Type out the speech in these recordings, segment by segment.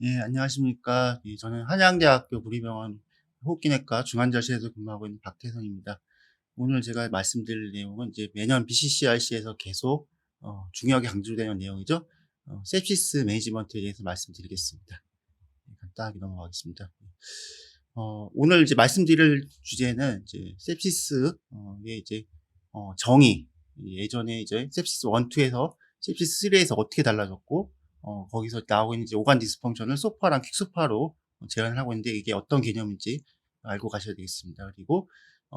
예, 안녕하십니까. 저는 한양대학교 구리병원 호흡기내과 중환자실에서 근무하고 있는 박태성입니다. 오늘 제가 말씀드릴 내용은 이제 매년 BCCRC에서 계속 중요하게 강조되는 내용이죠. sepsis 매니지먼트에 대해서 말씀드리겠습니다. 간단하게 넘어가겠습니다. 오늘 이제 말씀드릴 주제는 이제 sepsis의 이제 정의, 예전에 이제 sepsis 1, 2에서 sepsis 3에서 어떻게 달라졌고, 거기서 나오고 있는 이제 오간 디스펑션을 소파랑 퀵소파로 제안을 하고 있는데 이게 어떤 개념인지 알고 가셔야 되겠습니다. 그리고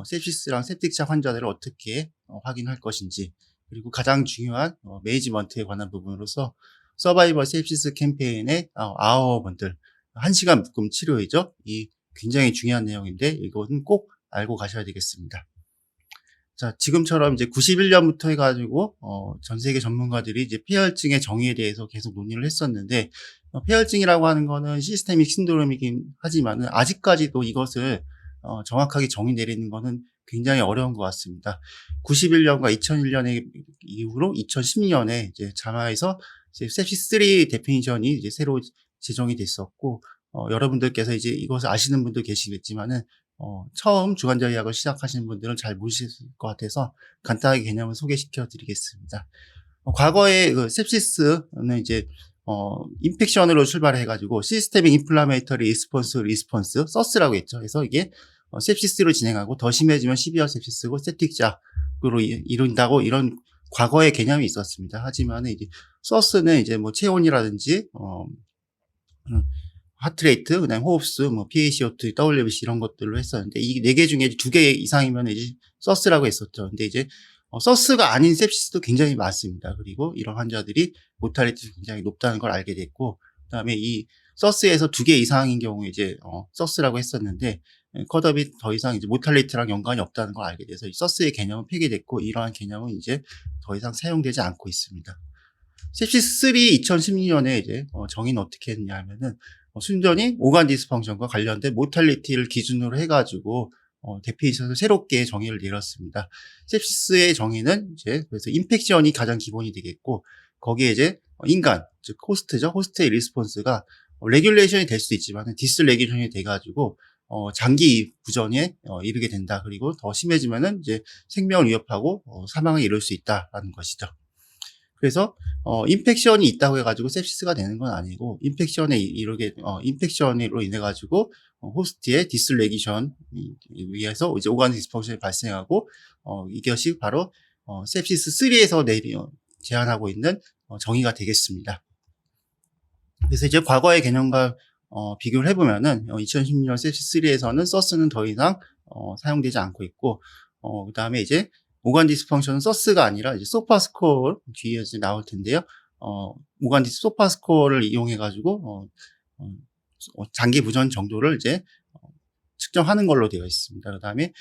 sepsis랑 septic차 환자들을 어떻게 확인할 것인지, 그리고 가장 중요한 매니지먼트에 관한 부분으로서 서바이벌 sepsis 캠페인의 아워분들 1시간 묶음 치료이죠. 이 굉장히 중요한 내용인데 이것은 꼭 알고 가셔야 되겠습니다. 자, 지금처럼 이제 91년부터 해가지고 전 세계 전문가들이 이제 폐혈증의 정의에 대해서 계속 논의를 했었는데, 폐혈증이라고 하는 거는 시스테믹 신드롬이긴 하지만은 아직까지도 이것을 정확하게 정의 내리는 거는 굉장히 어려운 것 같습니다. 91년과 2001년의 이후로 2010년에 이제 자마에서 이제 sepsis 3 데피니션이 이제 새로 제정이 됐었고, 여러분들께서 이제 이것을 아시는 분도 계시겠지만은 처음 주관자 의학을 시작하시는 분들은 잘 모르실 것 같아서 간단하게 개념을 소개시켜 드리겠습니다. 과거에 그 sepsis는 이제 인펙션으로 출발해가지고 시스테믹 인플라메이터리 리스폰스 서스라고 했죠. 그래서 이게 sepsis로 진행하고 더 심해지면 시비어 sepsis고 septic작으로 이룬다고 이런 과거의 개념이 있었습니다. 하지만 이제 서스는 이제 뭐 체온이라든지 하트레이트, 그다음에 호흡수, 뭐 PaCO2, WBC 이런 것들로 했었는데 이 4개 중에 2개 이상이면 이제 서스라고 했었죠. 근데 이제 서스가 아닌 sepsis도 굉장히 많습니다. 그리고 이런 환자들이 모탈리티가 굉장히 높다는 걸 알게 됐고, 그다음에 이 서스에서 2개 이상인 경우에 이제 서스라고 했었는데 컷업이 더 이상 이제 모탈리티랑 연관이 없다는 걸 알게 돼서 이 서스의 개념은 폐기됐고 이러한 개념은 이제 더 이상 사용되지 않고 있습니다. sepsis 3 2016년에 이제 정의는 어떻게 했냐 하면은 순전히 오간 디스펑션과 관련된 모탈리티를 기준으로 해가지고 데피니션을 새롭게 정의를 내렸습니다. sepsis의 정의는 이제 그래서 인펙션이 가장 기본이 되겠고 거기에 이제 인간 즉 호스트죠. 호스트의 리스폰스가 레귤레이션이 될 수도 있지만 디스레귤레이션이 돼가지고 장기 부전에 이르게 된다. 그리고 더 심해지면은 이제 생명을 위협하고 사망을 이룰 수 있다라는 것이죠. 그래서 인펙션이 있다고 해가지고 sepsis가 되는 건 아니고 인펙션으로 인해 가지고 호스트의 디스레기션 위해서 이제 오간 디스펑션이 발생하고 이것이 바로 sepsis 3에서 제한하고 있는 정의가 되겠습니다. 그래서 이제 과거의 개념과 비교를 해보면은 2016년 sepsis 3에서는 서스는 더 이상 사용되지 않고 있고 그 다음에 이제 오간 디스펑션은 서스가 아니라 이제 소파 스코어 뒤에 이제 나올 텐데요. 오간 소파 스코어를 이용해 가지고 장기 부전 정도를 이제 측정하는 걸로 되어 있습니다. 그다음에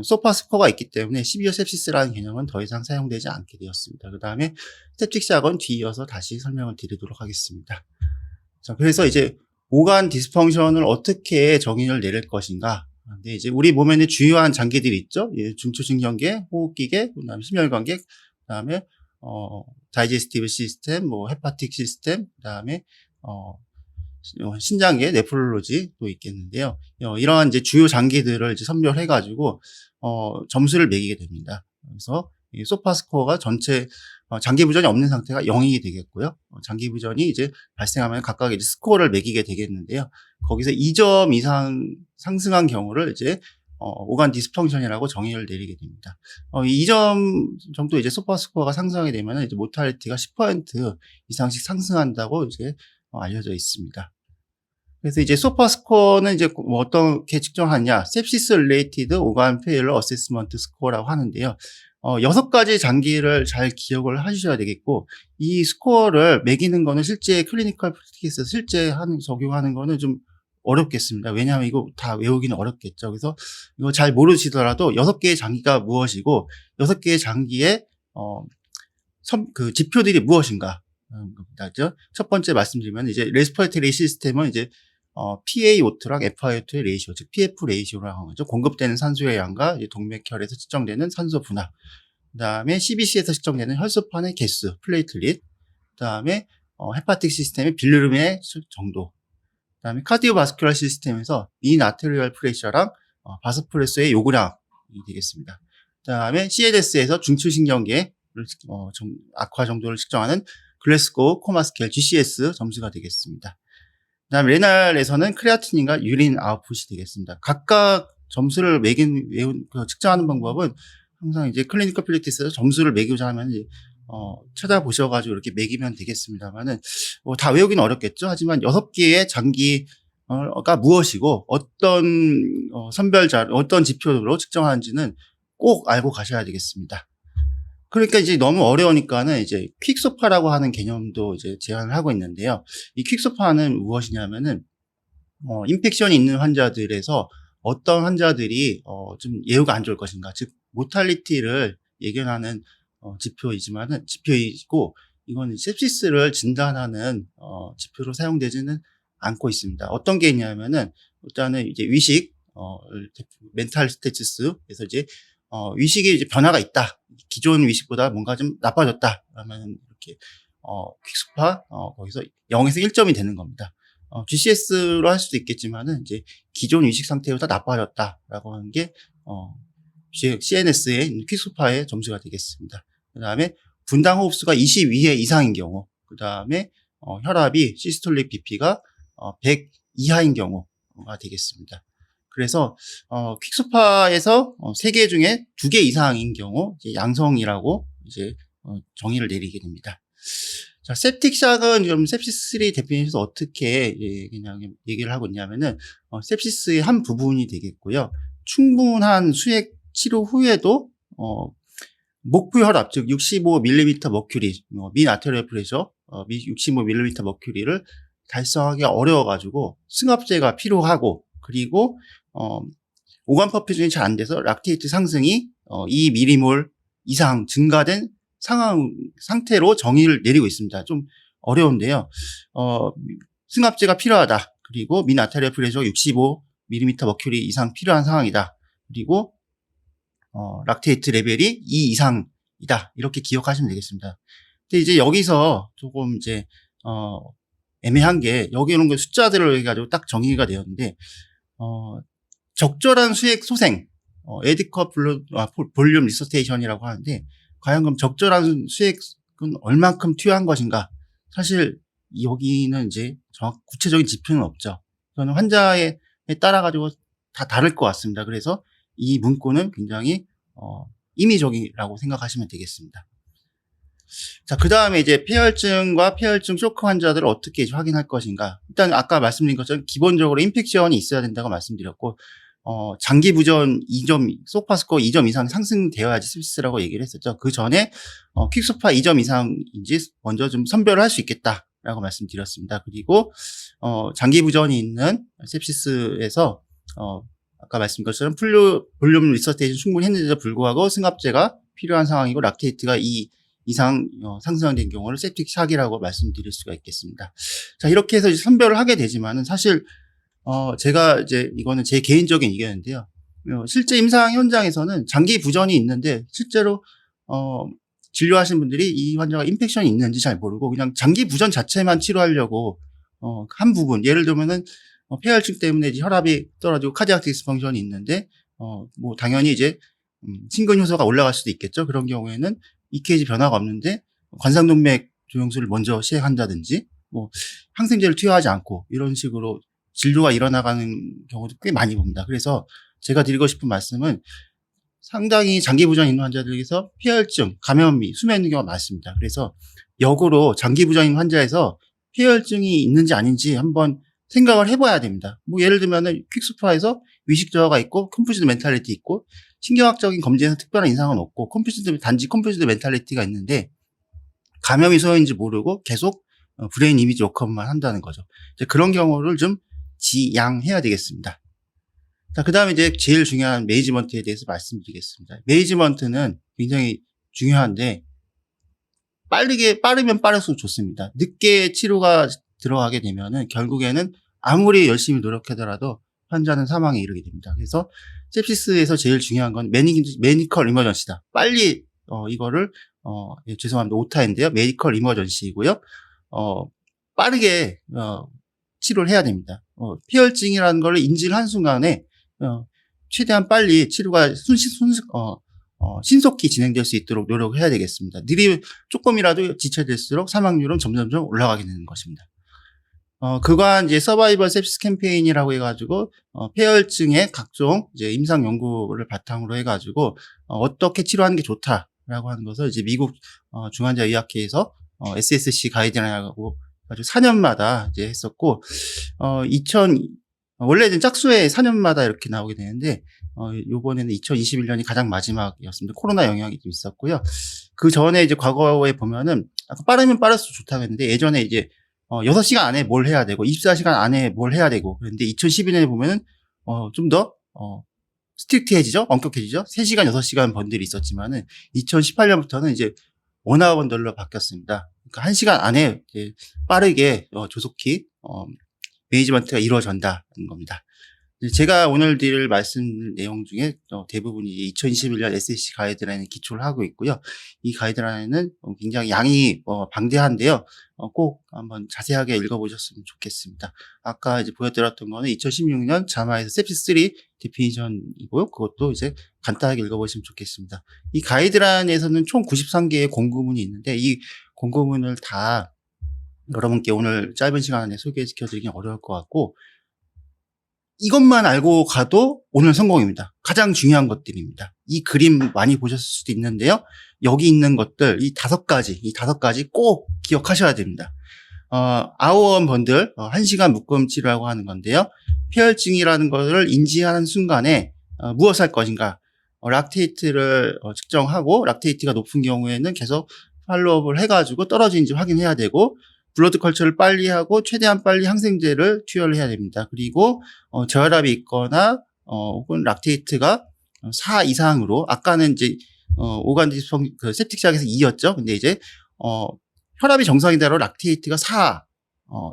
소파 스코어가 있기 때문에 시비어 sepsis라는 개념은 더 이상 사용되지 않게 되었습니다. 그다음에 septic작은 뒤이어서 다시 설명을 드리도록 하겠습니다. 자, 그래서 이제 오간 디스펑션을 어떻게 정의를 내릴 것인가? 근데 이제 우리 몸에는 주요한 장기들이 있죠. 예, 중추신경계, 호흡기계, 그다음에 심혈관계, 그다음에 다이제스티브 시스템, 뭐 헤파틱 시스템, 그다음에 신장계, 네프롤로지도 있겠는데요. 이러한 이제 주요 장기들을 이제 선별해 가지고 점수를 매기게 됩니다. 그래서 이 소파 스코어가 전체 장기 부전이 없는 상태가 0이 되겠고요. 장기 부전이 이제 발생하면 각각 이제 스코어를 매기게 되겠는데요. 거기서 2점 이상 상승한 경우를 이제 오간 디스펑션이라고 정의를 내리게 됩니다. 2점 정도 이제 소파 스코어가 상승하게 되면 이제 모탈리티가 10% 이상씩 상승한다고 이제 알려져 있습니다. 그래서 이제 소파 스코어는 이제 뭐 어떻게 측정하냐? sepsis related organ failure assessment score라고 하는데요. 6가지 장기를 잘 기억을 하셔야 되겠고, 이 스코어를 매기는 거는 실제 클리니컬 프랙티스에서 실제 적용하는 거는 좀 어렵겠습니다. 왜냐하면 이거 다 외우기는 어렵겠죠. 그래서 이거 잘 모르시더라도 6개의 장기가 무엇이고, 6개의 장기의 그 지표들이 무엇인가. 첫 번째 말씀드리면 이제 레스피레이터리 시스템은 이제 PaO2랑 FiO2의 레이시오, 즉 PF 레이시오라고 하는 거죠. 공급되는 산소의 양과 동맥혈에서 측정되는 산소 분화. 그다음에 CBC에서 측정되는 혈소판의 개수, 플레이틀릿. 그다음에 헤파틱 시스템의 빌루름의 정도. 그다음에 카디오바스큘러 시스템에서 민 아테리얼 프레셔랑 바스프레소의 요구량이 되겠습니다. 그다음에 CNS에서 중추신경계의 악화 정도를 측정하는 글래스고 코마 스케일 GCS 점수가 되겠습니다. 그다음에 레날에서는 크레아티닌과 유린 아웃풋이 되겠습니다. 각각 점수를 측정하는 방법은 항상 이제 클리니컬 프랙티스에서 점수를 매기고자 하면 이제 찾아보셔가지고 이렇게 매기면 되겠습니다만은 다 외우기는 어렵겠죠. 하지만 6개의 장기가 무엇이고 어떤 어떤 지표로 측정하는지는 꼭 알고 가셔야 되겠습니다. 그러니까 이제 너무 어려우니까는 이제 퀵소파라고 하는 개념도 이제 제안을 하고 있는데요. 이 퀵소파는 무엇이냐면은 인펙션이 있는 환자들에서 어떤 환자들이 좀 예후가 안 좋을 것인가, 즉 모탈리티를 예견하는 지표이고, 이거는 sepsis를 진단하는 지표로 사용되지는 않고 있습니다. 어떤 게 있냐면은 일단은 이제 위식, 멘탈 스태투스에서 이제 위식에 이제 변화가 있다. 기존 위식보다 뭔가 좀 나빠졌다. 그러면 이렇게 퀵소파 거기서 0에서 1점이 되는 겁니다. GCS로 할 수도 있겠지만은 이제 기존 위식 상태보다 나빠졌다라고 하는 게 CNS의 퀵소파의 점수가 되겠습니다. 그다음에 분당 호흡수가 22회 이상인 경우, 그다음에 혈압이 시스톨릭 BP가 100 이하인 경우가 되겠습니다. 그래서 퀵소파에서 3개 중에 2개 이상인 경우 이제 양성이라고 이제 정의를 내리게 됩니다. 자, septic샥은 좀 sepsis3 데피니션에서 어떻게 그냥 얘기를 하고 있냐면은 sepsis의 한 부분이 되겠고요. 충분한 수액 치료 후에도 목표 혈압, 즉 65mm 머큐리, 민 아테리얼 프레셔 65mm 머큐리를 달성하기가 어려워가지고 승합제가 필요하고, 그리고 오감 퍼퓨전이 잘 안 돼서 락테이트 상승이 2mm몰 이상 증가된 상태로 정의를 내리고 있습니다. 좀 어려운데요. 승합제가 필요하다. 그리고 민 아테리얼 프레셔 65mm 머큐리 이상 필요한 상황이다. 그리고 락테이트 레벨이 2 이상이다. 이렇게 기억하시면 되겠습니다. 근데 이제 여기서 조금 이제 애매한 게, 여기 이런 거 숫자들을 해가지고 딱 정의가 되었는데, 적절한 수액 소생, 에디컷 볼륨 리서테이션이라고 하는데, 과연 그럼 적절한 수액은 얼만큼 투여한 것인가? 사실 여기는 이제 구체적인 지표는 없죠. 저는 환자에 따라가지고 다 다를 것 같습니다. 그래서 이 문구는 굉장히 임의적이라고 생각하시면 되겠습니다. 자, 그 다음에 이제 폐혈증과 폐혈증 쇼크 환자들을 어떻게 확인할 것인가. 일단 아까 말씀드린 것처럼 기본적으로 인펙션이 있어야 된다고 말씀드렸고, 장기 부전 2점, 소파스코어 2점 이상 상승되어야지 sepsis라고 얘기를 했었죠. 그 전에 퀵소파 2점 이상인지 먼저 좀 선별을 할 수 있겠다라고 말씀드렸습니다. 그리고 장기 부전이 있는 sepsis에서 아까 말씀드린 것처럼 볼륨 리서테이션 충분히 했는데도 불구하고 승합제가 필요한 상황이고 락테이트가 2 이상 상승된 경우를 septic샥이라고 말씀드릴 수가 있겠습니다. 자, 이렇게 해서 이제 선별을 하게 되지만은 사실 제가 이제 이거는 제 개인적인 의견인데요. 실제 임상 현장에서는 장기 부전이 있는데 실제로 진료하신 분들이 이 환자가 인펙션이 있는지 잘 모르고 그냥 장기 부전 자체만 치료하려고 한 부분, 예를 들면은 폐혈증 때문에 이제 혈압이 떨어지고 카디악 디스펑션이 있는데 뭐 당연히 이제 심근 효소가 올라갈 수도 있겠죠. 그런 경우에는 EKG 변화가 없는데 관상동맥 조영술을 먼저 시행한다든지 뭐 항생제를 투여하지 않고 이런 식으로 진료가 일어나가는 경우도 꽤 많이 봅니다. 그래서 제가 드리고 싶은 말씀은 상당히 장기 부전 있는 환자들에서 폐혈증, 감염이 숨어 있는 경우가 많습니다. 그래서 역으로 장기 부전인 환자에서 폐혈증이 있는지 아닌지 한번 생각을 해봐야 됩니다. 뭐 예를 들면은 퀵소파에서 위식 저하가 있고 컴포지트 멘탈리티 있고 신경학적인 검진에서 특별한 인상은 없고 단지 컴포지트 멘탈리티가 있는데 감염이 소요인지 모르고 계속 브레인 이미지 워크업만 한다는 거죠. 이제 그런 경우를 좀 지양해야 되겠습니다. 자, 그 다음에 이제 제일 중요한 매니지먼트에 대해서 말씀드리겠습니다. 매니지먼트는 굉장히 중요한데 빠르면 빠를수록 좋습니다. 늦게 치료가 들어가게 되면은 결국에는 아무리 열심히 노력하더라도 환자는 사망에 이르게 됩니다. 그래서 sepsis에서 제일 중요한 건 메디컬 이머전시다. 빨리 이거를 죄송합니다. 오타인데요. 메디컬 이머전시이고요. 빠르게 치료를 해야 됩니다. 폐혈증이라는 걸 인지를 한 순간에 최대한 빨리 치료가 신속히 진행될 수 있도록 노력을 해야 되겠습니다. 조금이라도 지체될수록 사망률은 점점점 올라가게 되는 것입니다. 그간 이제 서바이벌 sepsis 캠페인이라고 해가지고 폐혈증의 각종 이제 임상 연구를 바탕으로 해가지고 어떻게 치료하는 게 좋다라고 하는 것을 이제 미국 중환자의학회에서 SSC 가이드라인하고 아주 4년마다 이제 했었고, 원래는 짝수에 4년마다 이렇게 나오게 되는데, 요번에는 2021년이 가장 마지막이었습니다. 코로나 영향이 좀 있었고요. 그 전에 이제 과거에 보면은, 아까 빠르면 빠를수록 좋다고 했는데, 예전에 이제, 6시간 안에 뭘 해야 되고, 24시간 안에 뭘 해야 되고, 그런데 2012년에 보면은, 좀 더, 스트릭트해지죠? 엄격해지죠? 3시간, 6시간 번들이 있었지만은, 2018년부터는 이제 원아워 번들로 바뀌었습니다. 그러니까 1시간 안에 이제 빠르게, 조속히, 매니지먼트가 이루어진다는 겁니다. 제가 오늘 드릴 말씀 내용 중에 대부분이 2021년 SSC 가이드라인에 기초를 하고 있고요. 이 가이드라인은 굉장히 양이 방대한데요. 꼭 한번 자세하게 읽어보셨으면 좋겠습니다. 아까 이제 보여드렸던 거는 2016년 자마에서 sepsis3 데피니션이고요. 그것도 이제 간단하게 읽어보시면 좋겠습니다. 이 가이드라인에서는 총 93개의 공고문이 있는데 이 공고문을 다 여러분께 오늘 짧은 시간 안에 소개시켜드리긴 어려울 것 같고 이것만 알고 가도 오늘 성공입니다. 가장 중요한 것들입니다. 이 그림 많이 보셨을 수도 있는데요. 여기 있는 것들, 이 다섯 가지 꼭 기억하셔야 됩니다. 아워원 번들, 1시간 묶음 치료라고 하는 건데요. 폐혈증이라는 것을 인지하는 순간에 무엇을 할 것인가? 락테이트를 측정하고 락테이트가 높은 경우에는 계속 팔로우업을 해가지고 떨어지는지 확인해야 되고 블러드 컬처를 빨리 하고 최대한 빨리 항생제를 투여를 해야 됩니다. 그리고 저혈압이 있거나 혹은 락테이트가 4 이상으로 아까는 이제 오간 디스펑 그 septic시작에서 2였죠. 근데 이제 혈압이 정상이대로 락테이트가 4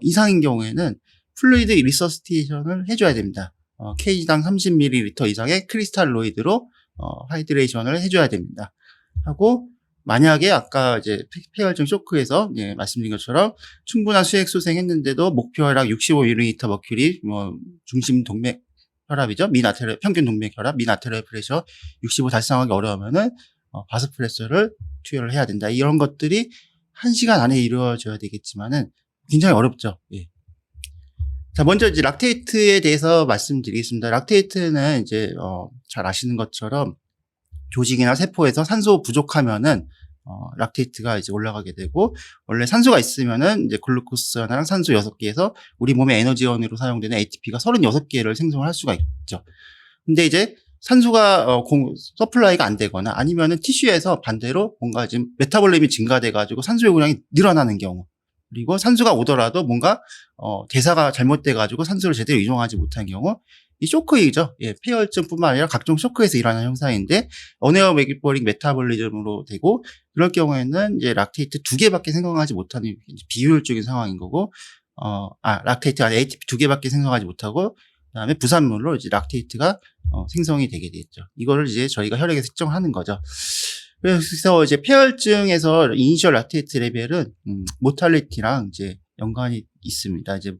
이상인 경우에는 플루이드 리서스테이션을 해줘야 됩니다. kg당 30ml 이상의 크리스탈로이드로 하이드레이션을 해줘야 됩니다. 하고 만약에 아까 이제 폐혈증 쇼크에서 말씀드린 것처럼 충분한 수액 소생했는데도 목표 혈압 65ml 머큐리, 중심 동맥 혈압이죠. 평균 동맥 혈압, 민 아테리얼 프레셔 65 달성하기 어려우면은 바스프레서를 투여를 해야 된다. 이런 것들이 1시간 안에 이루어져야 되겠지만은 굉장히 어렵죠. 예. 자, 먼저 이제 락테이트에 대해서 말씀드리겠습니다. 락테이트는 이제 잘 아시는 것처럼 조직이나 세포에서 산소 부족하면은 락테이트가 이제 올라가게 되고 원래 산소가 있으면은 이제 글루코스 하나랑 산소 6개에서 우리 몸의 에너지원으로 사용되는 ATP가 36개를 생성을 할 수가 있죠. 근데 이제 산소가 서플라이가 안 되거나 아니면은 티슈에서 반대로 뭔가 지금 메타볼림이 증가돼 가지고 산소 요구량이 늘어나는 경우 그리고 산소가 오더라도 뭔가 대사가 잘못돼 가지고 산소를 제대로 이용하지 못한 경우 이 쇼크이죠. 예, 폐혈증뿐만 아니라 각종 쇼크에서 일어나는 현상인데 어네어메기버릭 메타볼리즘으로 되고 그럴 경우에는 이제 락테이트 2개밖에 생성하지 못하는 비효율적인 상황인 거고 락테이트 안에 ATP 2개밖에 생성하지 못하고 그다음에 부산물로 이제 락테이트가 생성이 되게 되겠죠. 이거를 이제 저희가 혈액에 측정하는 거죠. 그래서 이제 폐혈증에서 이니셜 락테이트 레벨은 모탈리티랑 이제 연관이 있습니다. 이제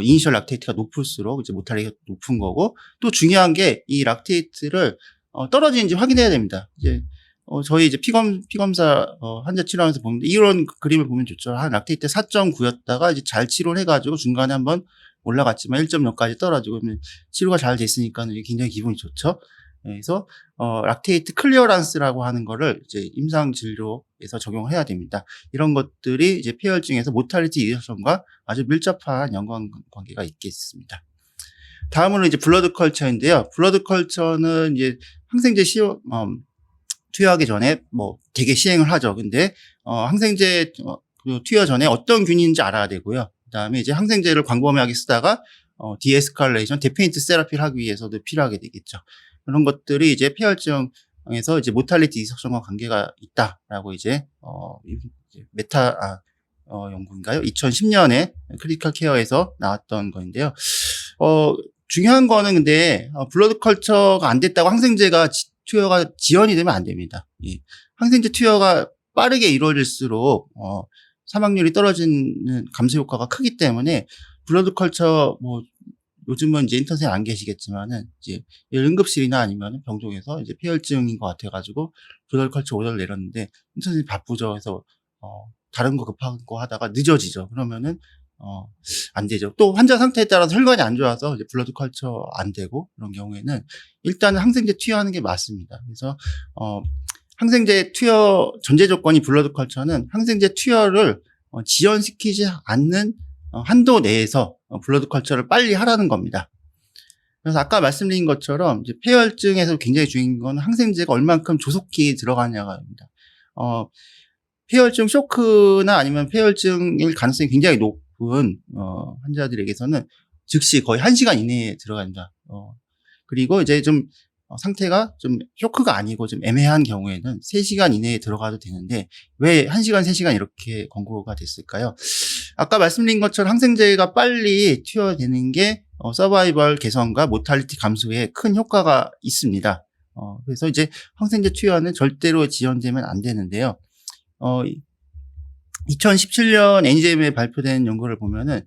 이니셜 락테이트가 높을수록 이제 모탈리티가 높은 거고 또 중요한 게 이 락테이트를 떨어지는지 확인해야 됩니다. 이제 저희 이제 피검사 환자 치료하면서 보는데 이런 그림을 보면 좋죠. 한 락테이트 4.9였다가 이제 잘 치료를 해가지고 중간에 한번 올라갔지만 1.0까지 떨어지고 치료가 잘 됐으니까 굉장히 기분이 좋죠. 그래서 락테이트 클리어런스라고 하는 거를 이제 임상 진료에서 적용을 해야 됩니다. 이런 것들이 이제 폐혈증에서 모탈리티 리덕션과 아주 밀접한 연관 관계가 있겠습니다. 다음으로 이제 블러드 컬처인데요. 블러드 컬처는 이제 항생제 투여하기 전에 되게 시행을 하죠. 근데 항생제 투여 전에 어떤 균인지 알아야 되고요. 그다음에 이제 항생제를 광범위하게 쓰다가 디에스칼레이션, 데피니트 세라피를 하기 위해서도 필요하게 되겠죠. 그런 것들이 이제 폐혈증에서 이제 모탈리티 리덕션과 관계가 있다라고 이제 연구인가요? 2010년에 크리티컬 케어에서 나왔던 건데요. 중요한 거는 근데 블러드 컬처가 안 됐다고 항생제가 투여가 지연이 되면 안 됩니다. 예. 항생제 투여가 빠르게 이루어질수록 사망률이 떨어지는 감소 효과가 크기 때문에 블러드 컬처 요즘은 이제 인터넷에 안 계시겠지만은 이제 응급실이나 아니면 병동에서 이제 폐혈증인 것 같아가지고 블러드 컬처 오더를 내렸는데 인터넷이 바쁘죠. 그래서 다른 거 급한 거 하다가 늦어지죠. 그러면은 안 되죠. 또 환자 상태에 따라서 혈관이 안 좋아서 이제 블러드 컬처 안 되고 그런 경우에는 일단은 항생제 투여하는 게 맞습니다. 그래서 항생제 투여 전제 조건이 블러드 컬처는 항생제 투여를 지연시키지 않는 한도 내에서 블러드 컬처를 빨리 하라는 겁니다. 그래서 아까 말씀드린 것처럼 이제 폐혈증에서 굉장히 중요한 건 항생제가 얼만큼 조속히 들어가냐가입니다. 폐혈증 쇼크나 아니면 폐혈증일 가능성이 굉장히 높은 환자들에게서는 즉시 거의 1시간 이내에 들어간다. 그리고 이제 좀 상태가 좀 쇼크가 아니고 좀 애매한 경우에는 3시간 이내에 들어가도 되는데 왜 1시간, 3시간 이렇게 권고가 됐을까요? 아까 말씀드린 것처럼 항생제가 빨리 투여되는 게 서바이벌 개선과 모탈리티 감소에 큰 효과가 있습니다. 그래서 이제 항생제 투여는 절대로 지연되면 안 되는데요. 2017년 NEJM에 발표된 연구를 보면은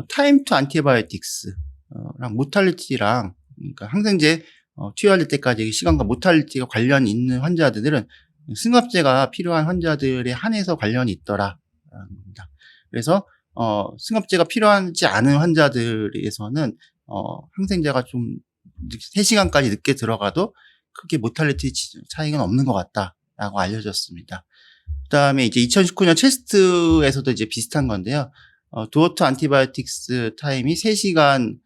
타임 투 안티바이오틱스랑 모탈리티랑 그러니까 항생제 투여할 때까지 시간과 모탈리티가 관련이 있는 환자들은 승합제가 필요한 환자들에 한해서 관련이 있더라라는 겁니다. 그래서 승합제가 필요하지 않은 환자들에서는 항생제가 좀 3시간까지 늦게 들어가도 크게 모탈리티 차이가 없는 것 같다라고 알려졌습니다. 그다음에 이제 2019년 체스트에서도 이제 비슷한 건데요. 두어트 안티바이오틱스 타임이 3시간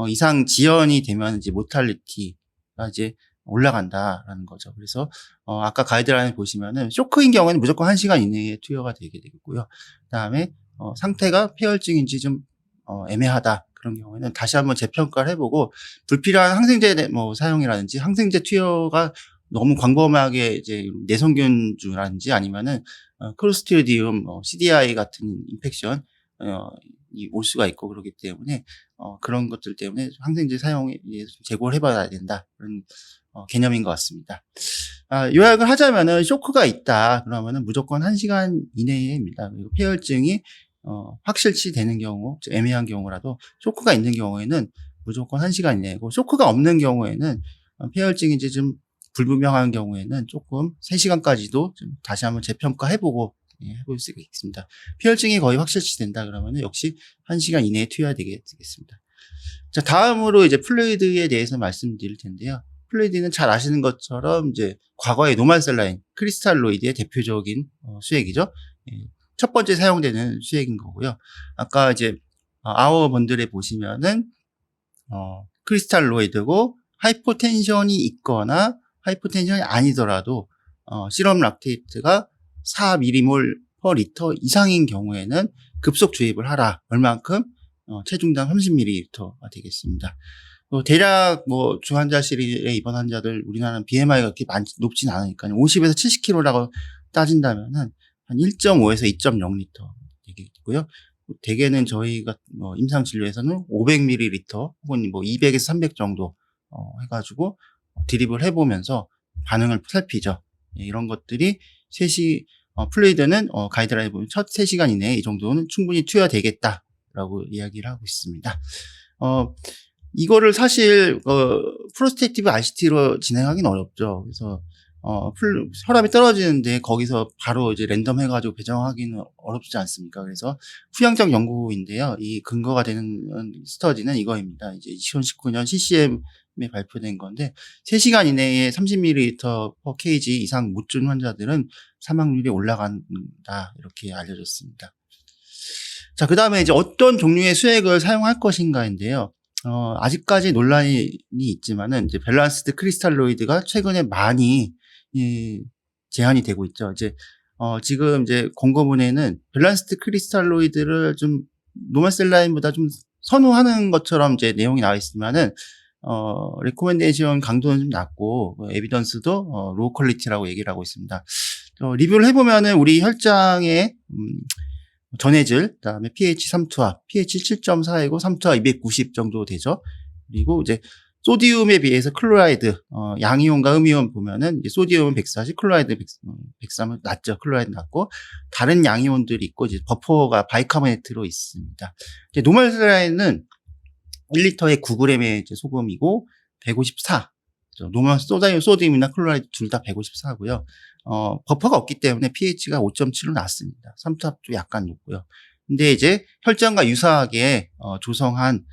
이상 지연이 되면 이제 모탈리티가 이제 올라간다라는 거죠. 그래서 아까 가이드라인 보시면은 쇼크인 경우에는 무조건 1시간 이내에 투여가 되게 되겠고요. 그다음에 상태가 폐혈증인지 좀 애매하다 그런 경우에는 다시 한번 재평가를 해보고 불필요한 항생제 사용이라든지 항생제 투여가 너무 광범하게 이제 내성균주라든지 아니면은 클로스트리디움, CDI 같은 인펙션 올 수가 있고 그렇기 때문에 그런 것들 때문에 항생제 사용에 재고를 해봐야 된다 그런 개념인 것 같습니다. 요약을 하자면은 쇼크가 있다 그러면은 무조건 1시간 이내입니다. 그리고 폐혈증이 확실치 되는 경우, 애매한 경우라도 쇼크가 있는 경우에는 무조건 1시간 이내고 쇼크가 없는 경우에는 폐혈증인지 좀 불분명한 경우에는 조금 3시간까지도 좀 다시 한번 재평가해보고 해볼 수 있겠습니다. 폐혈증이 거의 확실치 된다 그러면 역시 1시간 이내에 투여해야 되겠습니다. 자, 다음으로 이제 플루이드에 대해서 말씀드릴 텐데요. 플루이드는 잘 아시는 것처럼 이제 과거의 노말셀라인, 크리스탈로이드의 대표적인 수액이죠. 첫 번째 사용되는 수액인 거고요. 아까 이제 아워 번들에 보시면은 크리스탈로이드고 하이포텐션이 있거나 하이포텐션이 아니더라도 시럼 락테이트가 4mmol/L 이상인 경우에는 급속 주입을 하라. 얼만큼? 체중당 30ml가 되겠습니다. 대략 중환자실에 입원 환자들 우리나라는 BMI가 그렇게 높진 않으니까요. 50에서 70kg라고 따진다면은 한 1.5에서 2.0L 되겠고요. 대개는 저희가 임상 진료에서는 500ml 혹은 200에서 300 정도 해가지고 드립을 해보면서 반응을 살피죠. 이런 것들이 플루이드는 가이드라인에 보면 첫 3시간 이내에 이 정도는 충분히 투여되겠다라고 이야기를 하고 있습니다. 이거를 사실 프로스테이티브 RCT로 진행하기는 어렵죠. 그래서 혈압이 떨어지는데 거기서 바로 이제 랜덤 해가지고 배정하기는 어렵지 않습니까? 그래서 후향적 연구인데요. 이 근거가 되는 스터디는 이거입니다. 이제 2019년 CCM에 발표된 건데 3시간 이내에 30ml/kg 이상 못 준 환자들은 사망률이 올라간다 이렇게 알려졌습니다. 자, 그 다음에 이제 어떤 종류의 수액을 사용할 것인가인데요. 아직까지 논란이 있지만은 이제 밸런스드 크리스탈로이드가 최근에 많이 제한이 되고 있죠. 이제 지금 이제 권고문에는 밸런스드 크리스탈로이드를 좀 노멀셀라인보다 좀 선호하는 것처럼 이제 내용이 나와 있지만은 레코멘데이션 강도는 좀 낮고 에비던스도 로우 퀄리티라고 얘기를 하고 있습니다. 리뷰를 해보면은 우리 혈장에 전해질, 그다음에 pH 3투압, pH 7.4이고 3투압 290 정도 되죠. 그리고 이제 소디움에 비해서 클로라이드, 양이온과 음이온 보면은 이제 소디움은 140, 클로라이드 103은 낮죠. 클로라이드 낮고, 다른 양이온들이 있고, 이제 버퍼가 바이카보네이트로 있습니다. 이제 노멀 슬라인은 1리터에 9g의 이제 소금이고, 154. 노멀 소디움이나 클로라이드 둘 다 154고요. 버퍼가 없기 때문에 pH가 5.7로 낮습니다. 삼투압도 약간 높고요. 근데 이제 혈전과 유사하게 조성한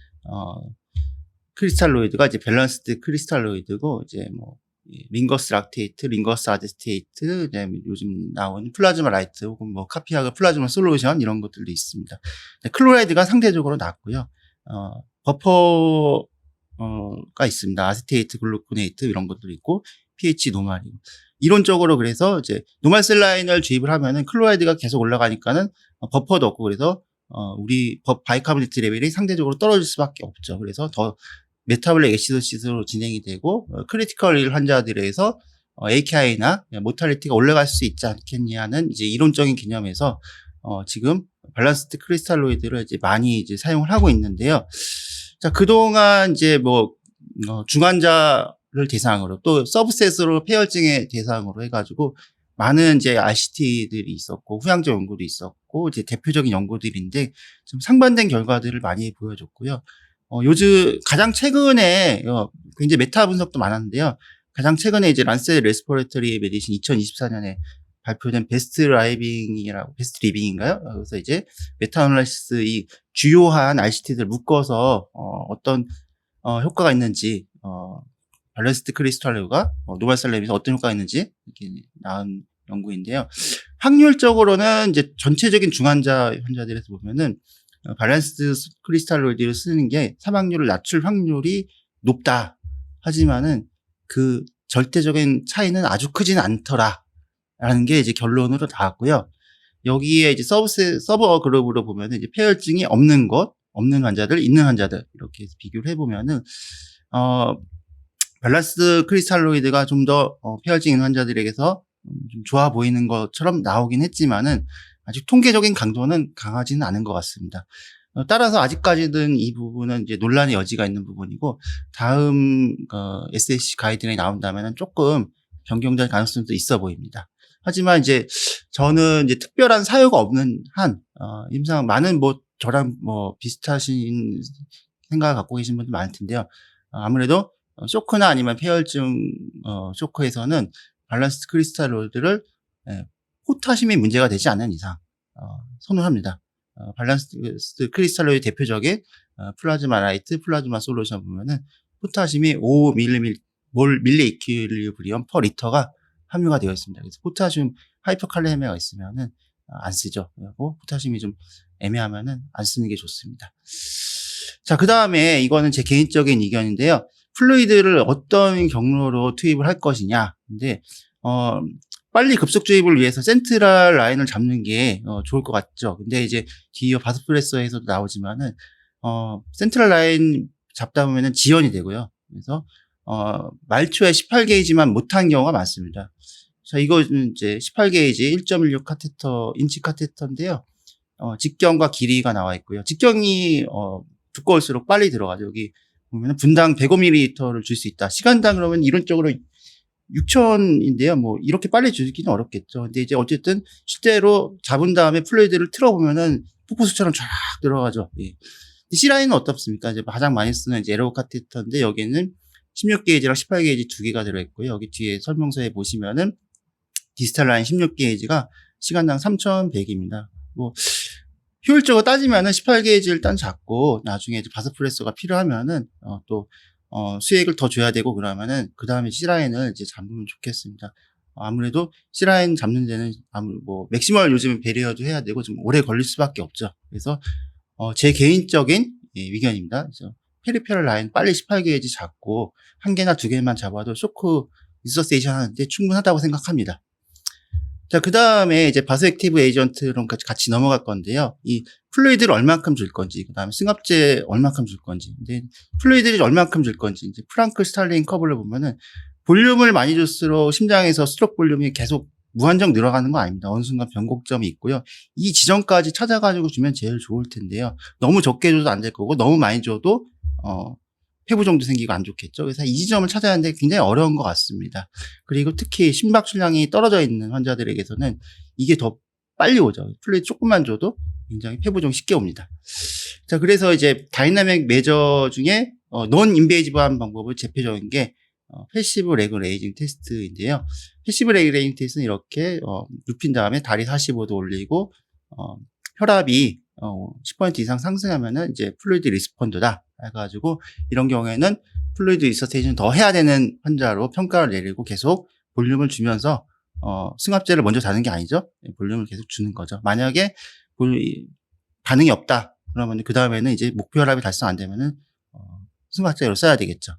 크리스탈로이드가 이제 밸런스드 크리스탈로이드고, 이제 뭐 링거스 락테이트, 링거스 아제테이트, 요즘 나오는 플라즈마 라이트 혹은 뭐 카피하고 플라즈마 솔루션 이런 것들도 있습니다. 클로라이드가 상대적으로 낮고요. 버퍼가 있습니다. 아세테이트, 글루코네이트 이런 것들이 있고, pH 노멀이고. 이론적으로 그래서 이제 노멀 셀라인을 주입을 하면은 클로라이드가 계속 올라가니까는 버퍼도 없고, 그래서 우리 바이카보네이트 레벨이 상대적으로 떨어질 수밖에 없죠. 그래서 더 메타볼릭 애시도시스로 진행이 되고, 크리티컬 환자들에서 AKI나 모탈리티가 올라갈 수 있지 않겠냐는 이제 이론적인 개념에서 지금 밸런스드 크리스탈로이드를 이제 많이 이제 사용을 하고 있는데요. 자, 그동안 이제 뭐 중환자를 대상으로 또 서브셋으로 폐혈증의 대상으로 해가지고 많은 이제 RCT들이 있었고, 후양자 연구도 있었고, 이제 대표적인 연구들인데 좀 상반된 결과들을 많이 보여줬고요. 요즘 가장 최근에 굉장히 메타 분석도 많았는데요. 가장 최근에 이제 란셋 레스퍼레터리 메디신 2024년에 발표된 베스트 리빙인가요? 그래서 이제 메타 애널리시스 이 주요한 RCT들 묶어서 어떤 효과가 있는지, 밸런스드 크리스탈로이드가 노멀 셀레임에서 어떤 효과가 있는지 이렇게 나온 연구인데요. 확률적으로는 이제 전체적인 환자들에서 보면은 밸런스드 크리스탈로이드를 쓰는 게 사망률을 낮출 확률이 높다. 하지만은 그 절대적인 차이는 아주 크진 않더라라는 게 이제 결론으로 나왔고요. 여기에 이제 서버 그룹으로 보면은 이제 폐혈증이 없는 환자들, 있는 환자들 이렇게 해서 비교를 해보면은 밸런스드 크리스탈로이드가 좀 더 폐혈증 있는 환자들에게서 좀 좋아 보이는 것처럼 나오긴 했지만은 아직 통계적인 강도는 강하지는 않은 것 같습니다. 따라서 아직까지는 이 부분은 이제 논란의 여지가 있는 부분이고, 다음 SSC 가이드라인이 나온다면은 조금 변경될 가능성도 있어 보입니다. 하지만 이제 저는 이제 특별한 사유가 없는 한 임상 많은 뭐 저랑 뭐 비슷하신 생각을 갖고 계신 분들 많을 텐데요. 아무래도 쇼크나 아니면 폐혈증 쇼크에서는 밸런스드 크리스탈로이드를 포타심이 문제가 되지 않는 이상 선호합니다. 밸런스드 크리스탈로이드 대표적인 플라즈마 라이트, 플라즈마 솔루션 보면은 포타심이 5mmol/이퀄리브리엄 퍼 리터가 함유가 되어 있습니다. 그래서 포타슘 하이퍼칼레미아가 있으면은 안 쓰죠. 그리고 포타심이 좀 애매하면은 안 쓰는 게 좋습니다. 자, 그 다음에 이거는 제 개인적인 의견인데요. 플루이드를 어떤 경로로 투입을 할 것이냐. 근데 빨리 급속 주입을 위해서 센트럴 라인을 잡는 게 좋을 것 같죠. 근데 이제 뒤이어 바스프레서에서도 나오지만은 센트럴 라인 잡다 보면은 지연이 되고요. 그래서 말초에 18게이지만 못한 경우가 많습니다. 자, 이거는 이제 18게이지 1.16 카테터, 인치 카테터인데요. 직경과 길이가 나와 있고요. 직경이 두꺼울수록 빨리 들어가죠. 여기 보면 분당 105ml를 줄 수 있다. 시간당 그러면 이론적으로 6,000인데요. 뭐 이렇게 빨리 주기는 어렵겠죠. 근데 이제 어쨌든 실제로 잡은 다음에 플루이드를 틀어보면은 폭포수처럼 쫙 들어가죠. 예. C라인은 어떻습니까? 이제 가장 많이 쓰는 이제 에러 카테터인데 여기는 16게이지랑 18게이지 두 개가 들어있고요. 여기 뒤에 설명서에 보시면은 디스탈 라인 16게이지가 시간당 3,100입니다. 뭐 효율적으로 따지면은 18게이지를 일단 잡고 나중에 이제 바스프레서가 필요하면은 또 수액을 더 줘야 되고 그러면은 그 다음에 C라인을 이제 잡으면 좋겠습니다. 아무래도 C라인 잡는 데는 뭐 맥시멀 요즘은 배리어도 해야 되고 좀 오래 걸릴 수밖에 없죠. 그래서 제 개인적인 의견입니다. 그래서 페리페럴 라인 빨리 18게이지 잡고 한 개나 두 개만 잡아도 쇼크 디소시에이션 하는데 충분하다고 생각합니다. 자, 그 다음에 이제 바스액티브 에이전트로 같이 넘어갈 건데요. 이 플루이드를 얼만큼 줄 건지, 그 다음에 승합제 얼만큼 줄 건지, 근데 플루이드를 얼만큼 줄 건지, 이제 프랑크 스탈링 커브를 보면은 볼륨을 많이 줄수록 심장에서 스트로크 볼륨이 계속 무한정 늘어가는 거 아닙니다. 어느 순간 변곡점이 있고요. 이 지점까지 찾아가지고 주면 제일 좋을 텐데요. 너무 적게 줘도 안 될 거고, 너무 많이 줘도, 폐부종도 생기고 안 좋겠죠. 그래서 이 지점을 찾아야 하는데 굉장히 어려운 것 같습니다. 그리고 특히 심박 출량이 떨어져 있는 환자들에게서는 이게 더 빨리 오죠. 플루이드 조금만 줘도 굉장히 폐부종 쉽게 옵니다. 자, 그래서 이제 다이나믹 메저 중에 논 인베이지브한 방법을 대표적인 게 패시브 레그 레이징 테스트인데요. 패시브 레그 레이징 테스트는 이렇게 눕힌 다음에 다리 45도 올리고 혈압이 10% 이상 상승하면은 이제 플루이드 리스폰드다 해가지고 이런 경우에는 플루이드 리서테이션 더 해야 되는 환자로 평가를 내리고 계속 볼륨을 주면서 승합제를 먼저 다는 게 아니죠. 볼륨을 계속 주는 거죠. 만약에 반응이 없다 그러면 그 다음에는 이제 목표 혈압이 달성 안 되면은 승합제로 써야 되겠죠.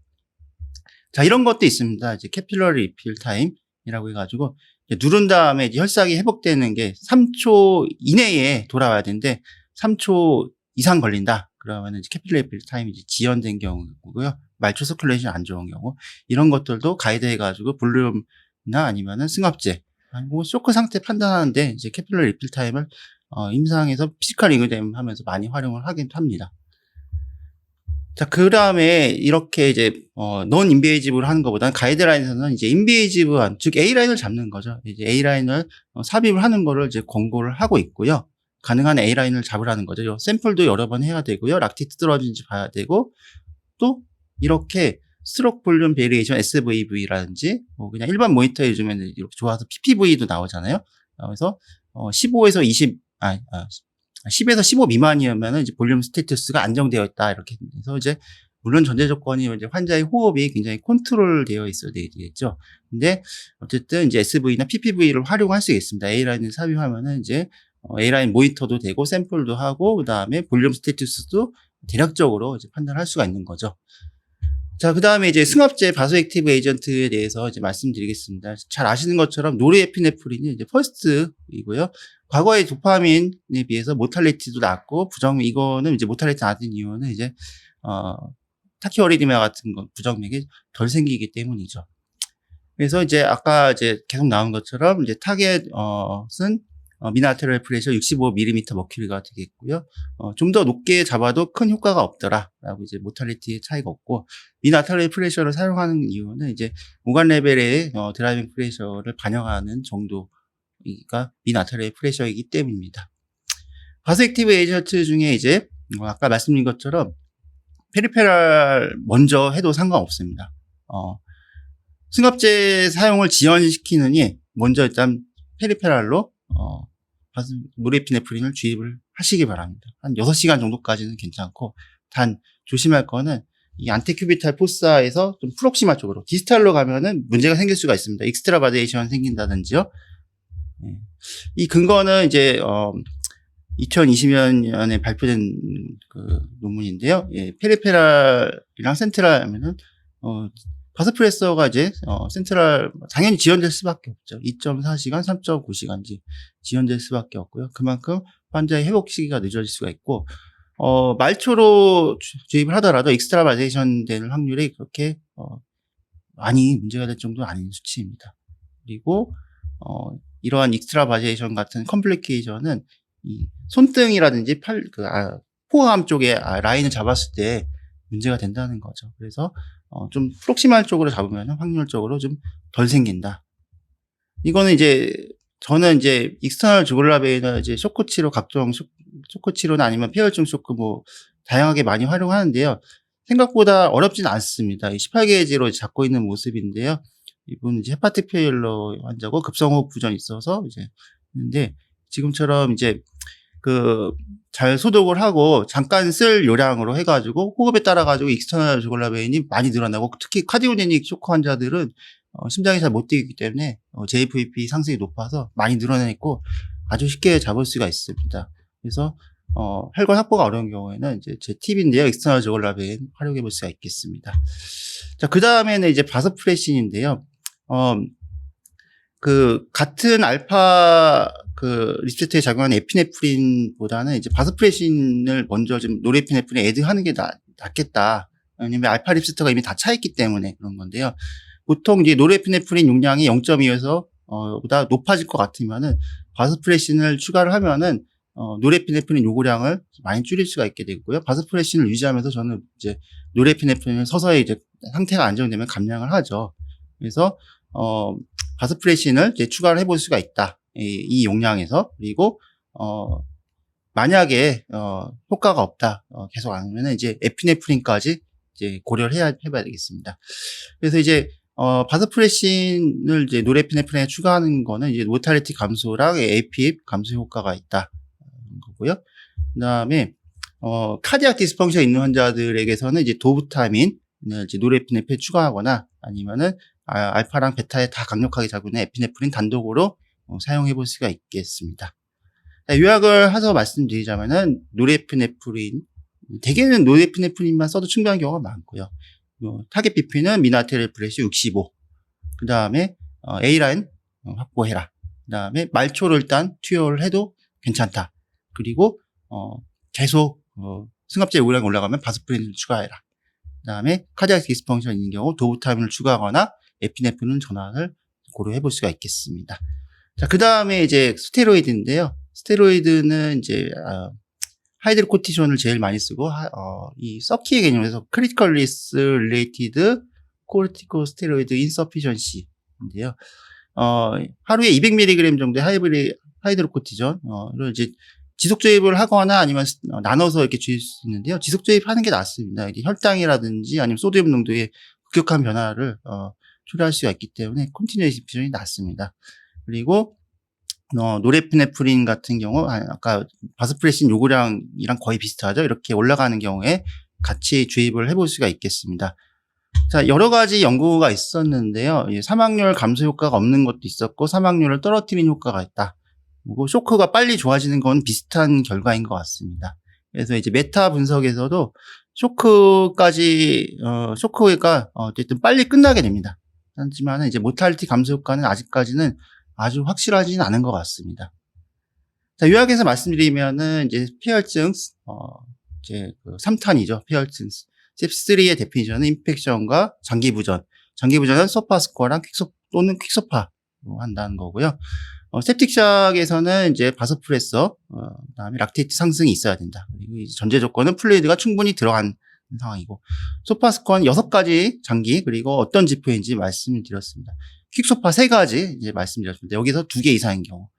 자, 이런 것도 있습니다. 이제 캐필러리 리필 타임이라고 해가지고 누른 다음에 이제 혈삭이 회복되는 게 3초 이내에 돌아와야 되는데 3초 이상 걸린다. 그러면 이제 캐필러리 리필 타임이 이제 지연된 경우고요. 말초 서큘레이션 안 좋은 경우 이런 것들도 가이드해가지고 볼륨이나 아니면은 승합제 아니면 쇼크 상태 판단하는데 이제 캐필러리 리필 타임을 임상에서 피지컬 이그댐 하면서 많이 활용을 하긴 합니다. 자, 그 다음에 이렇게 이제, 논 인베이지브를 하는 것보다는 가이드라인에서는 이제 인베이지브한, 즉 A라인을 잡는 거죠. 이제 A라인을 삽입을 하는 거를 이제 권고를 하고 있고요. 가능한 A라인을 잡으라는 거죠. 샘플도 여러 번 해야 되고요. 락티트 떨어진지 봐야 되고, 또 이렇게 스트로크 볼륨 베리에이션 SVV라든지, 뭐 그냥 일반 모니터에 요즘에는 이렇게 좋아서 PPV도 나오잖아요. 그래서 15에서 20, 10에서 15 미만이면은 이제 볼륨 스테이터스가 안정되어 있다. 이렇게 해서 이제, 물론 전제 조건이 이제 환자의 호흡이 굉장히 컨트롤 되어 있어야 되겠죠. 근데 어쨌든 이제 SV나 PPV를 활용할 수 있습니다. A라인을 삽입하면은 이제 A라인 모니터도 되고 샘플도 하고 그 다음에 볼륨 스테이터스도 대략적으로 이제 판단할 수가 있는 거죠. 자, 그 다음에 이제 승합제 바소액티브 에이전트에 대해서 이제 말씀드리겠습니다. 잘 아시는 것처럼 노르에피네프린이 이제 퍼스트이고요. 과거의 도파민에 비해서 모탈리티도 낮고 이거는 이제 모탈리티 낮은 이유는 이제 타키어리디미아 같은 거 부정맥이 덜 생기기 때문이죠. 그래서 이제 아까 이제 계속 나온 것처럼 이제 타겟은 미나테럴 프레셔 65mm 머큐리가 되겠고요. 좀 더 높게 잡아도 큰 효과가 없더라라고 이제 모탈리티의 차이가 없고 미나테럴 프레셔를 사용하는 이유는 이제 오간 레벨의 드라이빙 프레셔를 반영하는 정도가 미나테럴 프레셔이기 때문입니다. 바소액티브 에이전트 중에 이제 아까 말씀드린 것처럼 페리페랄 먼저 해도 상관없습니다. 승합제 사용을 지연시키느니 먼저 일단 페리페랄로 노르에피네프린을 주입을 하시기 바랍니다. 한 6시간 정도까지는 괜찮고 단 조심할 거는 이 안테큐비탈 포사에서 좀 프록시마 쪽으로 디스탈로 가면은 문제가 생길 수가 있습니다. 익스트라바데이션 생긴다든지요. 이 근거는 이제 2020년에 발표된 그 논문인데요. 페리페랄이랑 센트럴 하면은 바소프레서가 이제 센트럴 당연히 지연될 수밖에 없죠. 2.4시간, 3.9시간지 지연될 수밖에 없고요. 그만큼 환자의 회복 시기가 늦어질 수가 있고 말초로 주입을 하더라도 익스트라바데이션 되는 확률이 그렇게 많이 문제가 될 정도는 아닌 수치입니다. 그리고 이러한 익스트라바데이션 같은 컴플리케이션은 이 손등이라든지 포함 쪽에 라인을 잡았을 때 문제가 된다는 거죠. 그래서 좀 프록시말 쪽으로 잡으면 확률적으로 좀 덜 생긴다. 이거는 이제 저는 이제 익스터널 주글라 베인이나 이제 쇼크 치료 각종 쇼크 치료나 아니면 폐혈증 쇼크 뭐 다양하게 많이 활용하는데요. 생각보다 어렵진 않습니다. 18게이지로 잡고 있는 모습인데요. 이분은 이제 헤파틱 페일러 환자고 급성호흡 부전이 있어서 이제 근데 지금처럼 이제 잘 소독을 하고 잠깐 쓸 요량으로 해가지고 호흡에 따라가지고 익스터널 주글라 베인이 많이 늘어나고 특히 카디오제닉 쇼크 환자들은 심장이 잘 못 뛰기 때문에 JVP 상승이 높아서 많이 늘어나고 아주 쉽게 잡을 수가 있습니다. 그래서 혈관 확보가 어려운 경우에는 이제 제 팁인데요. 익스터널 주글라 베인 활용해 볼 수가 있겠습니다. 자, 그 다음에는 이제 바소프레신인데요. 같은 알파 리셉터에 작용하는 에피네프린보다는 이제 바소프레신을 먼저 좀 노르에피네프린에 애드하는 게 낫겠다. 왜냐면 알파 리셉터가 이미 다 차 있기 때문에 그런 건데요. 보통 이제 노르에피네프린 용량이 0.2에서 보다 높아질 것 같으면은 바소프레신을 추가를 하면은 노레피네프린 요구량을 많이 줄일 수가 있게 되고요. 바스프레신을 유지하면서 저는 이제 노레피네프린을 서서히 이제 상태가 안정되면 감량을 하죠. 그래서 바스프레신을 이제 추가를 해볼 수가 있다. 이 용량에서. 그리고 만약에 효과가 없다. 계속 안 하면은 이제 에피네프린까지 이제 고려를 해봐야 되겠습니다. 그래서 이제 바스프레신을 이제 노레피네프린에 추가하는 거는 이제 모탈리티 감소랑 APIP 감소 효과가 있다 거고요. 그다음에 카디악 디스펑션 있는 환자들에게서는 이제 도부타민을 이제 노레피네프린에 추가하거나 아니면은 알파랑 베타에 다 강력하게 작용하는 에피네프린 단독으로 사용해 볼 수가 있겠습니다. 요약을 해서 말씀드리자면은 노레피네프린 대개는 노레피네프린만 써도 충분한 경우가 많고요. 타겟 BP는 미나테릴 프레시 65. 그 다음에 A라인 확보해라. 그 다음에 말초를 일단 투여를 해도 괜찮다. 그리고 계속 승합제 요구량이 올라가면 바스프린을 추가해라. 그 다음에 카디악 디스펑션 있는 경우 도부타민을 추가하거나 에피네프린 전환을 고려해 볼 수가 있겠습니다. 자, 그 다음에 이제 스테로이드인데요. 스테로이드는 이제 하이드로코티존을 제일 많이 쓰고 이 서키의 개념에서 크리티컬 리스 릴레이티드 코르티코스테로이드 인서피션시인데요. 하루에 200mg 정도의 하이드로코티존을 이제 지속 주입을 하거나 아니면 나눠서 이렇게 주입 수 있는데요. 지속 주입하는 게 낫습니다. 이게 혈당이라든지 아니면 소디움 농도의 급격한 변화를 초래할 수가 있기 때문에 컨티뉴에이션 비중이 낮습니다. 그리고 노레피네프린 같은 경우 아까 바스프레신 요구량이랑 거의 비슷하죠. 이렇게 올라가는 경우에 같이 주입을 해볼 수가 있겠습니다. 자, 여러 가지 연구가 있었는데요. 사망률 감소 효과가 없는 것도 있었고 사망률을 떨어뜨리는 효과가 있다. 그리고 쇼크가 빨리 좋아지는 건 비슷한 결과인 것 같습니다. 그래서 이제 메타 분석에서도 쇼크가 어쨌든 빨리 끝나게 됩니다. 하지만 이제 모탈리티 감소 효과는 아직까지는 아주 확실하지는 않은 것 같습니다. 자, 요약해서 말씀드리면은 이제 폐혈증, 이제 그 3탄이죠. 폐혈증. 셉스3의 데피니션은 인펙션과 장기부전. 장기부전은 소파스코어랑 또는 퀵소파로 한다는 거고요. septic샥에서는 이제 바소프레서, 그다음에 락테이트 상승이 있어야 된다. 그리고 이제 전제 조건은 플루이드가 충분히 들어간 상황이고, 소파스코어는 6가지 장기, 그리고 어떤 지표인지 말씀을 드렸습니다. 퀵소파 3가지 이제 말씀드렸습니다. 여기서 2개 이상인 경우.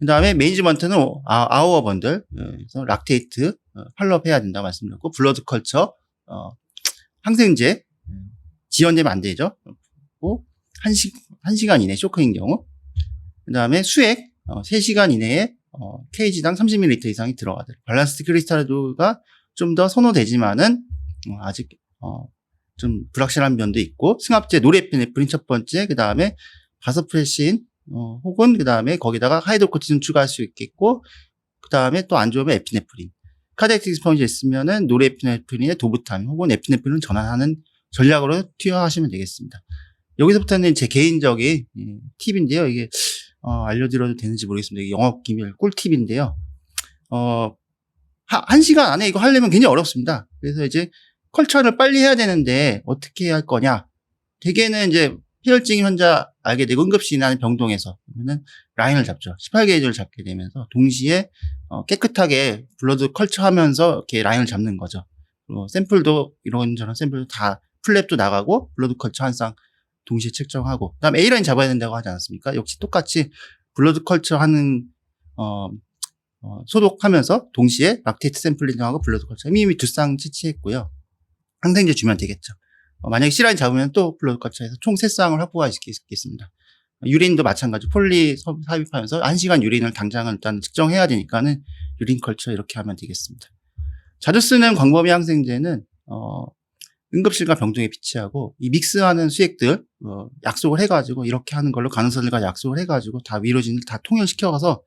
그 다음에 매니지먼트는 아우어 번들, 그래서 락테이트, 팔로업 해야 된다고 말씀드렸고, 블러드 컬처, 항생제, 지연되면 안 되죠. 그리고 1시간 이내 쇼크인 경우. 그 다음에 수액, 3시간 이내에, kg당 30ml 이상이 들어가들. 밸런스드 크리스탈도가 좀 더 선호되지만은, 아직, 좀 불확실한 면도 있고, 승합제, 노레피네프린 첫 번째, 그 다음에 바소프레신, 혹은 그 다음에 거기다가 하이드로코티존 추가할 수 있겠고, 그 다음에 또 안 좋으면 에피네프린. 카디악 디스펑션이 있으면은 노레피네프린의 도부타민 혹은 에피네프린을 전환하는 전략으로 투여하시면 되겠습니다. 여기서부터는 제 개인적인 팁인데요. 이게 알려드려도 되는지 모르겠습니다. 이게 영업 기밀 꿀팁인데요. 1시간 안에 이거 하려면 굉장히 어렵습니다. 그래서 이제 컬처를 빨리 해야 되는데 어떻게 할 거냐? 대개는 이제 폐혈증 환자 알게 되고 응급실이나 병동에서 그러면은 라인을 잡죠. 18게이지를 잡게 되면서 동시에 깨끗하게 블러드 컬처하면서 이렇게 라인을 잡는 거죠. 샘플도 이런저런 샘플도 다 플랩도 나가고 블러드 컬처 한 쌍 동시에 측정하고 그다음에 A라인 잡아야 된다고 하지 않았습니까? 역시 똑같이 블러드 컬처 하는 소독하면서 동시에 락테이트 샘플링하고 블러드 컬처 이미 2쌍 채취했고요. 항생제 주면 되겠죠. 만약에 C라인 잡으면 또 블러드 컬처에서 총 3쌍을 확보할 수 있겠습니다. 유린도 마찬가지 폴리 삽입하면서 1시간 유린을 당장은 일단 측정해야 되니까는 유린 컬처 이렇게 하면 되겠습니다. 자주 쓰는 광범위 항생제는 응급실과 병동에 비치하고 이 믹스하는 수액들 약속을 해가지고 이렇게 하는 걸로 간호사들과 약속을 해가지고 다 위로진을 다 통일시켜서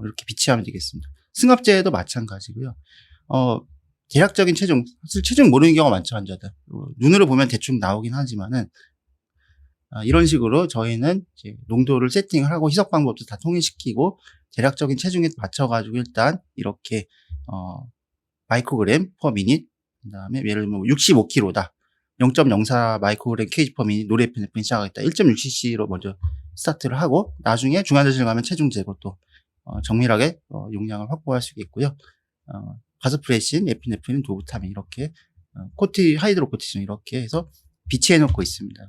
이렇게 비치하면 되겠습니다. 승합제도 마찬가지고요. 대략적인 체중, 사실 체중 모르는 경우가 많죠, 환자들. 눈으로 보면 대충 나오긴 하지만은, 이런 식으로 저희는 이제 농도를 세팅을 하고 희석 방법도 다 통일시키고, 대략적인 체중에 맞춰가지고 일단 이렇게, 마이크로그램 퍼 미닛, 그 다음에 예를 들면 65kg다. 0.04 마이크로그램 kg 퍼 미닛 노레피네프린 시작하겠다. 1.6cc로 먼저 스타트를 하고, 나중에 중환자실 가면 체중 재고 또 정밀하게 용량을 확보할 수 있겠고요. 바소프레신, 에피네프린, 도부타민 이렇게 하이드로코티존 이렇게 해서 비치해 놓고 있습니다.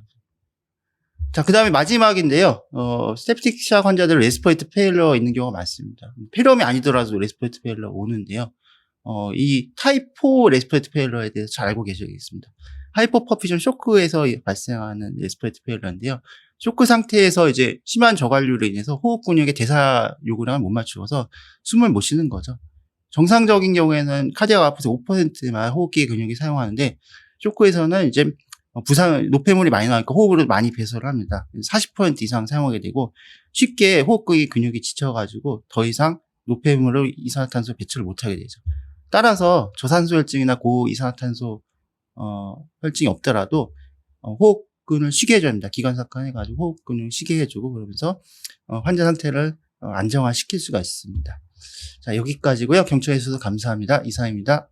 자, 그 다음에 마지막인데요. 스텝틱샷 환자들 레스피레이터 페일러 있는 경우가 많습니다. 폐렴이 아니더라도 레스피레이터 페일러 오는데요. 이 타입 4 레스피레이터 페일러에 대해서 잘 알고 계셔야겠습니다. 하이퍼퍼피전 쇼크에서 발생하는 레스피레이터 페일러인데요. 쇼크 상태에서 이제 심한 저관류로 인해서 호흡 근육의 대사 요구량을 못 맞추어서 숨을 못 쉬는 거죠. 정상적인 경우에는 카디악 아웃풋의 5%만 호흡기 근육이 사용하는데 쇼크에서는 이제 노폐물이 많이 나니까 호흡으로 많이 배설을 합니다. 40% 이상 사용하게 되고 쉽게 호흡기 근육이 지쳐가지고 더 이상 노폐물을 이산화탄소 배출을 못하게 되죠. 따라서 저산소 혈증이나 고이산화탄소 혈증이 없더라도 호흡근을 쉬게 해줘야 합니다. 기관사건 해가지고 호흡근을 쉬게 해주고 그러면서 환자 상태를 안정화시킬 수가 있습니다. 자, 여기까지고요. 경청해 주셔서 감사합니다. 이상입니다.